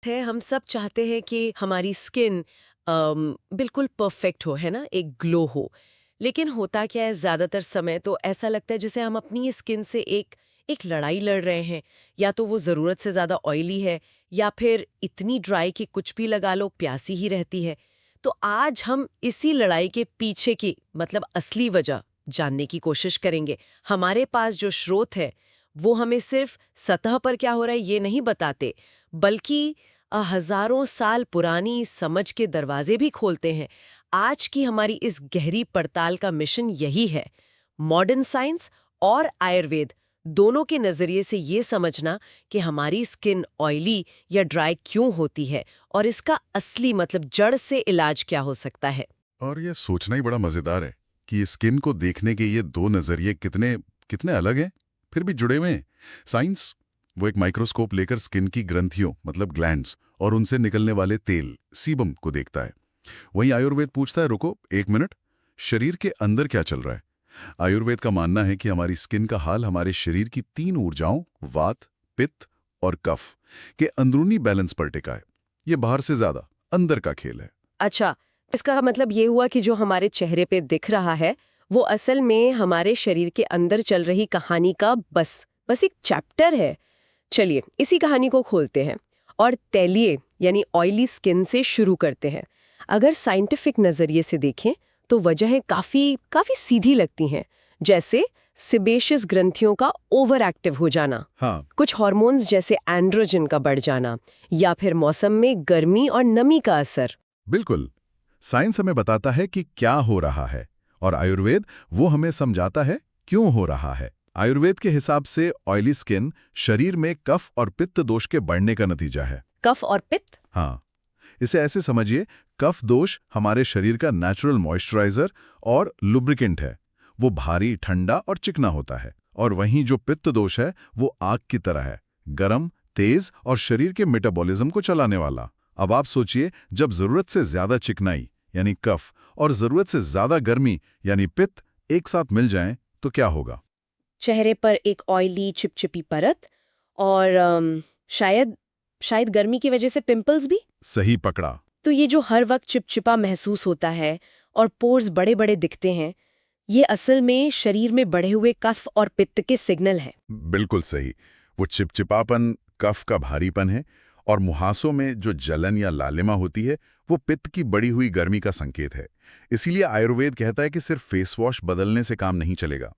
है हम सब चाहते हैं कि हमारी स्किन बिल्कुल परफेक्ट हो, है ना, एक ग्लो हो। लेकिन होता क्या है, ज़्यादातर समय तो ऐसा लगता है जैसे हम अपनी स्किन से एक एक लड़ाई लड़ रहे हैं। या तो वो ज़रूरत से ज़्यादा ऑयली है, या फिर इतनी ड्राई कि कुछ भी लगा लो प्यासी ही रहती है। तो आज हम इसी लड़ाई के पीछे की मतलब असली वजह जानने की कोशिश करेंगे। हमारे पास जो स्रोत है वो हमें सिर्फ सतह पर क्या हो रहा है ये नहीं बताते, बल्कि हजारों साल पुरानी समझ के दरवाजे भी खोलते हैं। आज की हमारी इस गहरी पड़ताल का मिशन यही है, मॉडर्न साइंस और आयुर्वेद दोनों के नजरिए से ये समझना कि हमारी स्किन ऑयली या ड्राई क्यों होती है और इसका असली मतलब जड़ से इलाज क्या हो सकता है। और ये सोचना ही बड़ा मजेदार है कि स्किन को देखने के ये दो नजरिए कितने कितने अलग हैं, फिर भी जुड़े हुए हैं। साइंस वो एक माइक्रोस्कोप लेकर स्किन की ग्रंथियों मतलब ग्लैंड्स और उनसे निकलने वाले तेल सीबम को देखता है। वहीं आयुर्वेद पूछता है, रुको एक मिनट, शरीर के अंदर क्या चल रहा है। आयुर्वेद का मानना है कि हमारी स्किन का हाल हमारे शरीर की तीन ऊर्जाओं वात, पित्त और कफ के अंदरूनी बैलेंस पर टिका है। ये बाहर से ज्यादा अंदर का खेल है। अच्छा, इसका मतलब ये हुआ कि जो हमारे चेहरे पे दिख रहा है वो असल में हमारे शरीर के अंदर चल रही कहानी का बस एक चैप्टर है। चलिए इसी कहानी को खोलते हैं और तैलीय यानी ऑयली स्किन से शुरू करते हैं। अगर साइंटिफिक नजरिए से देखें तो वजहें काफी काफी सीधी लगती हैं, जैसे सिबेशियस ग्रंथियों का ओवर एक्टिव हो जाना, हाँ, कुछ हार्मोन्स जैसे एंड्रोजन का बढ़ जाना, या फिर मौसम में गर्मी और नमी का असर। बिल्कुल। साइंस हमें बताता है कि क्या हो रहा है और आयुर्वेद वो हमें समझाता है क्यों हो रहा है। आयुर्वेद के हिसाब से ऑयली स्किन शरीर में कफ और पित्त दोष के बढ़ने का नतीजा है। कफ और पित्त? हाँ, इसे ऐसे समझिए, कफ दोष हमारे शरीर का नेचुरल मॉइस्चराइजर और लुब्रिकेंट है। वो भारी, ठंडा और चिकना होता है। और वहीं जो पित्त दोष है वो आग की तरह है, गरम, तेज और शरीर के मेटाबॉलिज्म को चलाने वाला। अब आप सोचिए, जब जरूरत से ज्यादा चिकनाई यानी कफ और जरूरत से ज्यादा गर्मी यानी पित्त एक साथ मिल जाएं तो क्या होगा। चेहरे पर एक ऑयली चिपचिपी परत और शायद शायद गर्मी की वजह से पिंपल्स भी। सही पकड़ा। तो ये जो हर वक्त चिपचिपा महसूस होता है और पोर्स बड़े बड़े दिखते हैं, ये असल में शरीर में बढ़े हुए कफ और पित्त के सिग्नल हैं। बिल्कुल सही। वो चिपचिपापन कफ का भारीपन है और मुहासों में जो जलन या लालिमा होती है वो पित्त की बढ़ी हुई गर्मी का संकेत है। इसीलिए आयुर्वेद कहता है कि सिर्फ फेस वॉश बदलने से काम नहीं चलेगा।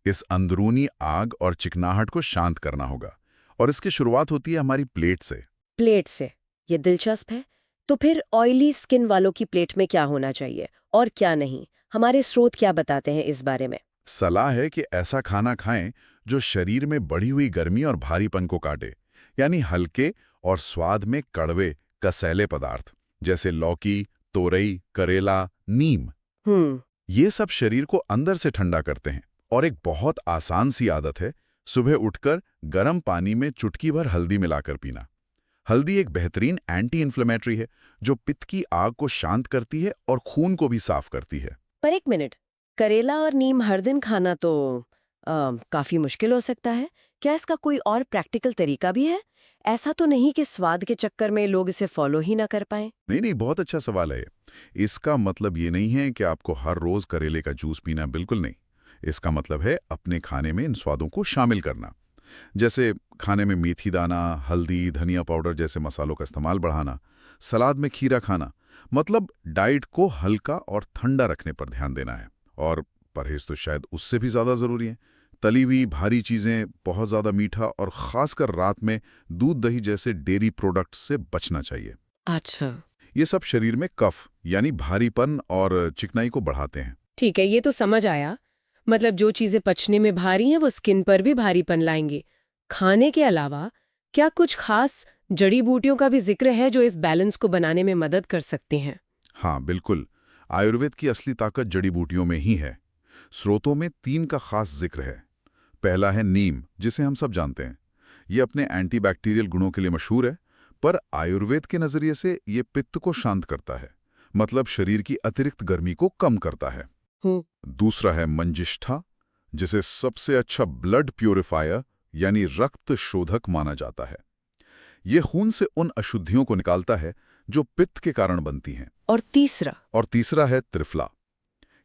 इस अंदरूनी आग और चिकनाहट को शांत करना होगा। और इसकी शुरुआत होती है हमारी प्लेट से। प्लेट से? ये दिलचस्प है। तो फिर ऑयली स्किन वालों की प्लेट में क्या होना चाहिए और क्या नहीं? हमारे स्रोत क्या बताते हैं इस बारे में? सलाह है कि ऐसा खाना खाएं जो शरीर में बढ़ी हुई गर्मी और भारीपन को काटे, यानी हल्के और स्वाद में कड़वे कसैले पदार्थ जैसे लौकी, तोरई, करेला, नीम। हम्म। ये सब शरीर को अंदर से ठंडा करते हैं। और एक बहुत आसान सी आदत है, सुबह उठकर गर्म पानी में चुटकी भर हल्दी मिलाकर पीना। हल्दी एक बेहतरीन एंटी इन्फ्लेमेटरी है जो पित्त की आग को शांत करती है और खून को भी साफ करती है। पर एक मिनट, करेला और नीम हर दिन खाना तो काफी मुश्किल हो सकता है। क्या इसका कोई और प्रैक्टिकल तरीका भी है? ऐसा तो नहीं कि स्वाद के चक्कर में लोग इसे फॉलो ही ना कर पाए। नहीं नहीं, बहुत अच्छा सवाल है ये। इसका मतलब ये नहीं है कि आपको हर रोज करेले का जूस पीना, बिल्कुल नहीं। इसका मतलब है अपने खाने में इन स्वादों को शामिल करना। जैसे खाने में मेथी दाना, हल्दी, धनिया पाउडर जैसे मसालों का इस्तेमाल बढ़ाना, सलाद में खीरा खाना। मतलब डाइट को हल्का और ठंडा रखने पर ध्यान देना है। और परहेज तो शायद उससे भी ज्यादा जरूरी है। तली हुई भारी चीजें, बहुत ज्यादा मीठा और खासकर रात में दूध दही जैसे डेयरी प्रोडक्ट्स से बचना चाहिए। अच्छा। ये सब शरीर में कफ यानी भारीपन और चिकनाई को बढ़ाते हैं। ठीक है, ये तो समझ आया। मतलब जो चीजें पचने में भारी हैं वो स्किन पर भी भारीपन लाएंगे। खाने के अलावा क्या कुछ खास जड़ी बूटियों का भी जिक्र है जो इस बैलेंस को बनाने में मदद कर सकती हैं? हाँ बिल्कुल, आयुर्वेद की असली ताकत जड़ी बूटियों में ही है। स्रोतों में तीन का खास जिक्र है। पहला है नीम, जिसे हम सब जानते हैं। ये अपने एंटीबैक्टीरियल गुणों के लिए मशहूर है, पर आयुर्वेद के नजरिए से ये पित्त को शांत करता है, मतलब शरीर की अतिरिक्त गर्मी को कम करता है। हूँ। दूसरा है मंजिष्ठा, जिसे सबसे अच्छा ब्लड प्यूरिफायर यानी रक्त शोधक माना जाता है। ये खून से उन अशुद्धियों को निकालता है जो पित्त के कारण बनती हैं। और तीसरा है त्रिफला।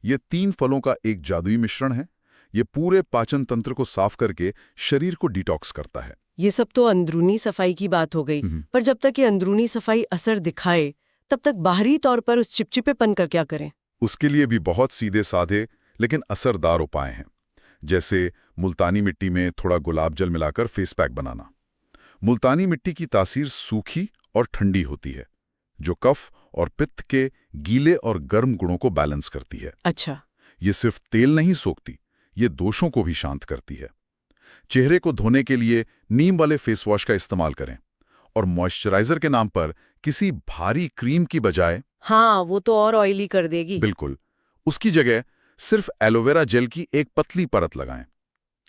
ये 3 फलों का एक जादुई मिश्रण है। ये पूरे पाचन तंत्र को साफ करके शरीर को डिटॉक्स करता है। ये सब तो अंदरूनी सफाई की बात हो गई, पर जब तक ये अंदरूनी सफाई असर दिखाए तब तक बाहरी तौर पर उस चिपचिपेपन का क्या करें? उसके लिए भी बहुत सीधे साधे लेकिन असरदार उपाय हैं। जैसे मुल्तानी मिट्टी में थोड़ा गुलाब जल मिलाकर फेस पैक बनाना। मुल्तानी मिट्टी की तासीर सूखी और ठंडी होती है, जो कफ और पित्त के गीले और गर्म गुणों को बैलेंस करती है। अच्छा। ये सिर्फ तेल नहीं सोखती, ये दोषों को भी शांत करती है। चेहरे को धोने के लिए नीम वाले फेस वॉश का इस्तेमाल करें और मॉइस्चराइजर के नाम पर किसी भारी क्रीम की बजाय हाँ, वो तो और ऑयली कर देगी। बिल्कुल उसकी जगह सिर्फ एलोवेरा जेल की एक पतली परत लगाएं।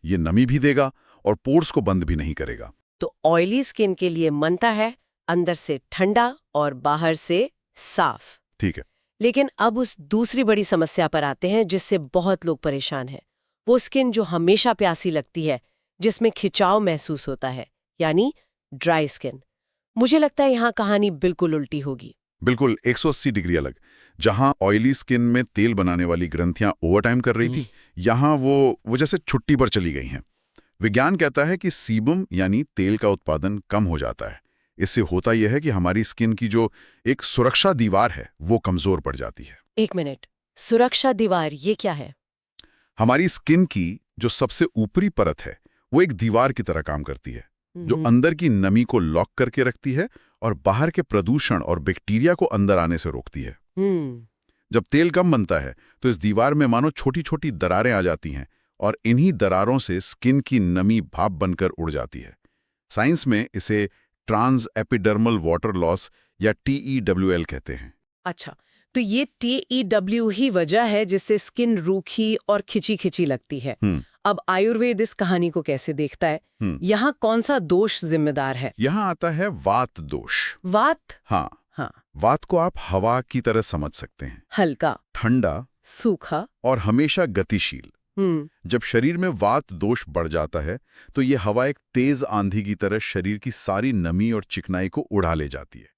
ये नमी भी देगा और पोर्स को बंद भी नहीं करेगा। तो ऑयली स्किन के लिए मनता है अंदर से ठंडा और बाहर से साफ। ठीक है। लेकिन अब उस दूसरी बड़ी समस्या पर आते हैं जिससे बहुत लोग परेशान हैं। वो स्किन जो हमेशा प्यासी लगती है, जिसमें खिंचाव महसूस होता है, यानी ड्राई स्किन। मुझे लगता है यहाँ कहानी बिल्कुल उल्टी होगी। बिल्कुल 180 डिग्री अलग। जहां ऑयली स्किन में तेल बनाने वाली ग्रंथियां ओवरटाइम कर रही थी, यहां वो जैसे छुट्टी पर चली गई हैं। विज्ञान कहता है कि सीबम यानी तेल का उत्पादन कम हो जाता है। इससे होता यह है कि हमारी स्किन की जो एक सुरक्षा दीवार है वो कमजोर पड़ जाती है। 1 मिनट, सुरक्षा दीवार ये क्या है? हमारी स्किन की जो सबसे ऊपरी परत है वो एक दीवार की तरह काम करती है, जो अंदर की नमी को लॉक करके रखती है और बाहर के प्रदूषण और बैक्टीरिया को अंदर आने से रोकती है। जब तेल कम बनता है तो इस दीवार में मानो छोटी छोटी दरारें आ जाती हैं और इन्हीं दरारों से स्किन की नमी भाप बनकर उड़ जाती है। साइंस में इसे ट्रांस एपिडर्मल वाटर लॉस या TEWL कहते हैं। अच्छा, तो ये TEW ही वजह है जिससे स्किन रूखी और खिंची खिंची लगती है। अब आयुर्वेद इस कहानी को कैसे देखता है? यहाँ कौन सा दोष जिम्मेदार है? यहाँ आता है वात दोष। वात? हाँ। हाँ। वात को आप हवा की तरह समझ सकते हैं। हल्का, ठंडा, सूखा और हमेशा गतिशील। जब शरीर में वात दोष बढ़ जाता है तो ये हवा एक तेज आंधी की तरह शरीर की सारी नमी और चिकनाई को उड़ा ले जाती है।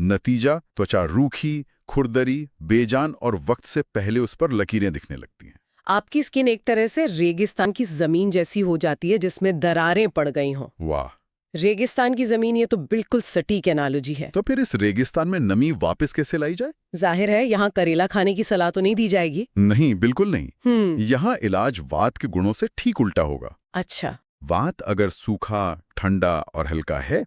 नतीजा त्वचा रूखी, खुरदरी, बेजान और वक्त से पहले उस पर लकीरें दिखने लगती हैं। आपकी स्किन एक तरह से रेगिस्तान की जमीन जैसी हो जाती है जिसमें दरारें पड़ गई हों। वाह, रेगिस्तान की जमीन, ये तो बिल्कुल सटीक एनालॉजी है। तो फिर इस रेगिस्तान में नमी वापस कैसे लाई जाए? जाहिर है यहाँ करेला खाने की सलाह तो नहीं दी जाएगी। नहीं, बिल्कुल नहीं। यहाँ इलाज वात के गुणों से ठीक उल्टा होगा। अच्छा। वात अगर सूखा, ठंडा और हल्का है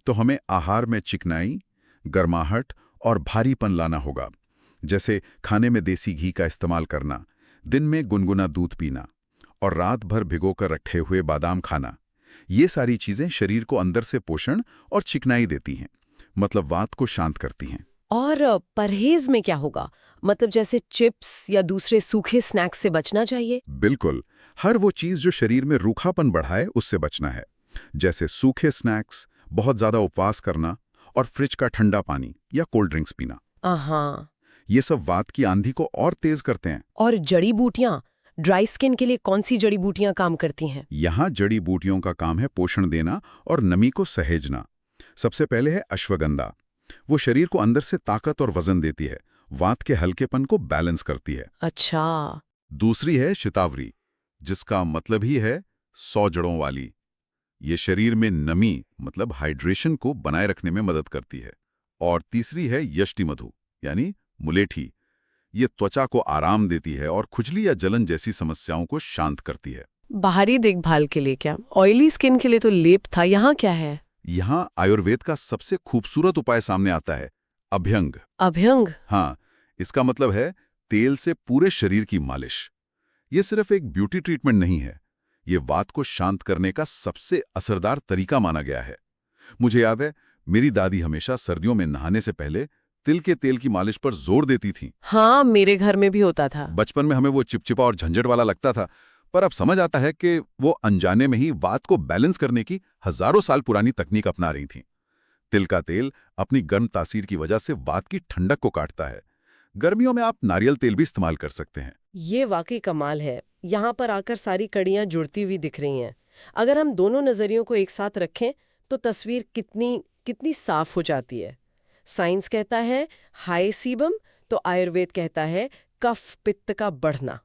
तो हमें आहार में चिकनाई, गर्माहट और भारीपन लाना होगा। जैसे खाने में देसी घी का इस्तेमाल करना, दिन में गुनगुना दूध पीना और रात भर भिगोकर रखे हुए बादाम खाना। ये सारी चीजें शरीर को अंदर से पोषण और चिकनाई देती हैं, मतलब वात को शांत करती हैं। और परहेज में क्या होगा? मतलब जैसे चिप्स या दूसरे सूखे स्नैक्स से बचना चाहिए? बिल्कुल, हर वो चीज जो शरीर में रूखापन बढ़ाए उससे बचना है। जैसे सूखे स्नैक्स, बहुत ज्यादा उपवास करना और फ्रिज का ठंडा पानी या कोल्ड ड्रिंक्स पीना। ये सब वात की आंधी को और तेज करते हैं। और जड़ी बूटियां ड्राई स्किन के लिए कौन सी जड़ी बूटियां काम करती हैं? यहाँ जड़ी बूटियों का काम है पोषण देना और नमी को सहेजना। सबसे पहले है अश्वगंधा। वो शरीर को अंदर से ताकत और वजन देती है, वात के हल्केपन को बैलेंस करती है। अच्छा। दूसरी है शतावरी, जिसका मतलब ही है 100 जड़ों वाली। ये शरीर में नमी मतलब हाइड्रेशन को बनाए रखने में मदद करती है। और तीसरी है यष्टिमधु यानी मुलेठी। ये त्वचा को आराम देती है और खुजली या जलन जैसी समस्याओं को शांत करती है। बाहरी देखभाल के लिए क्या? ऑयली स्किन के लिए तो लेप था, यहाँ क्या है? यहाँ आयुर्वेद का सबसे खूबसूरत उपाय सामने आता है, अभ्यंग। अभ्यंग? हाँ, इसका मतलब है तेल से पूरे शरीर की मालिश। ये सिर्फ एक ब्यूटी ट्रीटमेंट नहीं है, ये वात को शांत करने का सबसे असरदार तरीका माना गया है। मुझे याद है, मेरी दादी हमेशा सर्दियों में नहाने से पहले तिल के तेल की मालिश पर जोर देती थी। हाँ, मेरे घर में भी होता था। बचपन में हमें वो चिपचिपा और झंझट वाला लगता था, पर अब समझ आता है कि वो अनजाने में ही वात को बैलेंस करने की हजारों साल पुरानी तकनीक अपना रही थीं। तिल का तेल अपनी गर्म तासीर की वजह से वात की ठंडक को काटता है। गर्मियों में आप नारियल तेल भी इस्तेमाल कर सकते हैं। ये वाकई कमाल है। यहाँ पर आकर सारी कड़ियाँ जुड़ती हुई दिख रही हैं। अगर हम दोनों नजरियों को एक साथ रखें तो तस्वीर कितनी कितनी साफ हो जाती है। साइंस कहता है हाई सीबम, तो आयुर्वेद कहता है कफ पित्त का बढ़ना।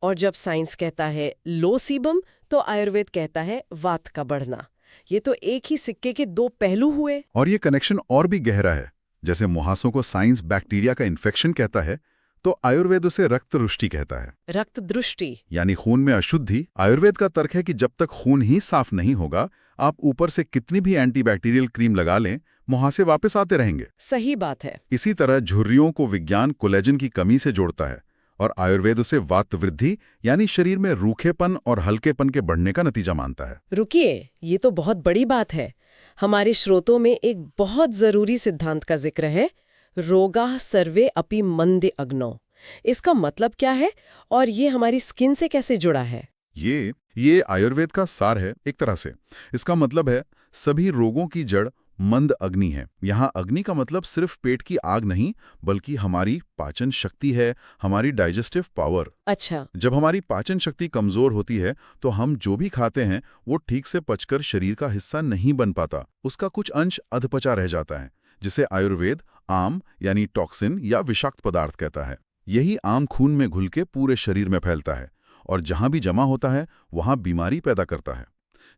और जब साइंस कहता है लो सीबम, तो आयुर्वेद कहता है वात का बढ़ना। ये तो एक ही सिक्के के दो पहलू हुए। और ये कनेक्शन और भी गहरा है। जैसे मुहासों को साइंस बैक्टीरिया का इन्फेक्शन कहता है, तो आयुर्वेद उसे रक्त रुष्टि कहता है। रक्त दृष्टि यानी खून में अशुद्धि। आयुर्वेद का तर्क है कि जब तक खून ही साफ नहीं होगा, आप ऊपर से कितनी भी एंटीबैक्टीरियल क्रीम लगा लें, मुहासे वापस आते रहेंगे। सही बात है। इसी तरह झुर्रियों को विज्ञान कोलेजन की कमी से जोड़ता है और आयुर्वेद उसे वात वृद्धि यानी शरीर में रूखेपन और हल्केपन के बढ़ने का नतीजा मानता है। रुकिए, ये तो बहुत बड़ी बात है। हमारे श्रोतों में एक बहुत जरूरी सिद्धांत का जिक्र है, रोगाः सर्वे अपि मंदे अग्नौ। इसका मतलब क्या है और ये हमारी स्किन से कैसे जुड़ा है? ये आयुर्वेद का सार है एक तरह से। इसका मतलब है सभी रोगों की जड़ मंद अग्नि है। यहाँ अग्नि का मतलब सिर्फ पेट की आग नहीं, बल्कि हमारी पाचन शक्ति है, हमारी डाइजेस्टिव पावर। अच्छा। जब हमारी पाचन शक्ति कमजोर होती है तो हम जो भी खाते हैं वो ठीक से पचकर शरीर का हिस्सा नहीं बन पाता। उसका कुछ अंश अधपचा रह जाता है, जिसे आयुर्वेद आम यानी टॉक्सिन या विषाक्त पदार्थ कहता है। यही आम खून में घुल के पूरे शरीर में फैलता है और जहां भी जमा होता है वहां बीमारी पैदा करता है।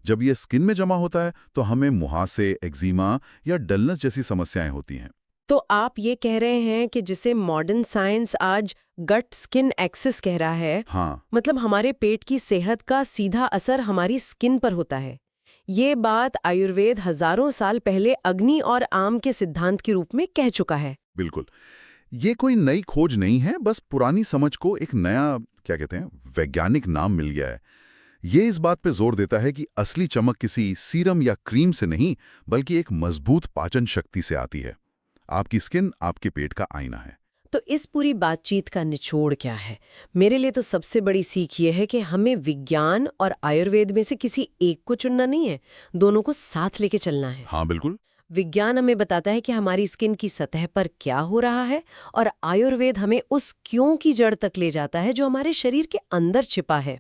जब ये स्किन में जमा होता है तो हमें मुहासे, एक्जिमा या डलनेस जैसी समस्याएं होती हैं। तो आप ये कह रहे हैं कि जिसे मॉडर्न साइंस आज गट स्किन एक्सिस कह रहा है, हाँ, मतलब हमारे पेट की सेहत का सीधा असर हमारी स्किन पर होता है। ये बात आयुर्वेद हजारों साल पहले अग्नि और आम के सिद्धांत के रूप में कह चुका है। बिल्कुल। ये कोई नई खोज नहीं है, बस पुरानी समझ को एक नया क्या कहते हैं वैज्ञानिक नाम मिल गया है। ये इस बात पे जोर देता है कि असली चमक किसी सीरम या क्रीम से नहीं, बल्कि एक मजबूत पाचन शक्ति से आती है। आपकी स्किन आपके पेट का आईना है। तो इस पूरी बातचीत का निचोड़ क्या है? मेरे लिए तो सबसे बड़ी सीख ये है कि हमें विज्ञान और आयुर्वेद में से किसी एक को चुनना नहीं है, दोनों को साथ लेके चलना है। हाँ बिल्कुल। विज्ञान हमें बताता है कि हमारी स्किन की सतह पर क्या हो रहा है, और आयुर्वेद हमें उस क्यों की जड़ तक ले जाता है जो हमारे शरीर के अंदर छिपा है।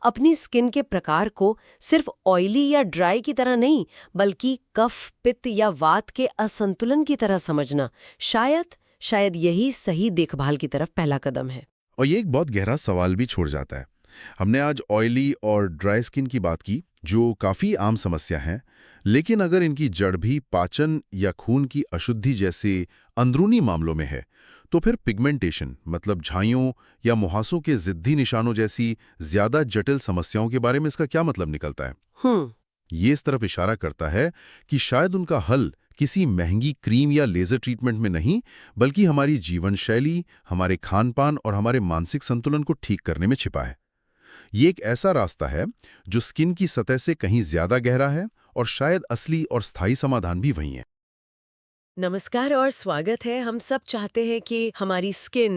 अपनी स्किन के प्रकार को सिर्फ ऑयली या ड्राई की तरह नहीं, बल्कि कफ, पित्त या वात के असंतुलन की तरह समझना शायद यही सही देखभाल की तरफ पहला कदम है। और ये एक बहुत गहरा सवाल भी छोड़ जाता है। हमने आज ऑयली और ड्राई स्किन की बात की, जो काफ़ी आम समस्या है, लेकिन अगर इनकी जड़ भी पाचन या खून की अशुद्धि जैसे अंदरूनी मामलों में है, तो फिर पिगमेंटेशन मतलब झाइयों या मुहासों के ज़िद्दी निशानों जैसी ज़्यादा जटिल समस्याओं के बारे में इसका क्या मतलब निकलता है? ये इस तरफ इशारा करता है कि शायद उनका हल किसी महंगी क्रीम या लेजर ट्रीटमेंट में नहीं, बल्कि हमारी जीवन शैली, हमारे खान-पान और हमारे मानसिक संतुलन को ठीक करने में छिपा है। ये एक ऐसा रास्ता है जो स्किन की सतह से कहीं ज्यादा गहरा है और शायद असली और स्थायी समाधान भी वही है। नमस्कार और स्वागत है। हम सब चाहते हैं कि हमारी स्किन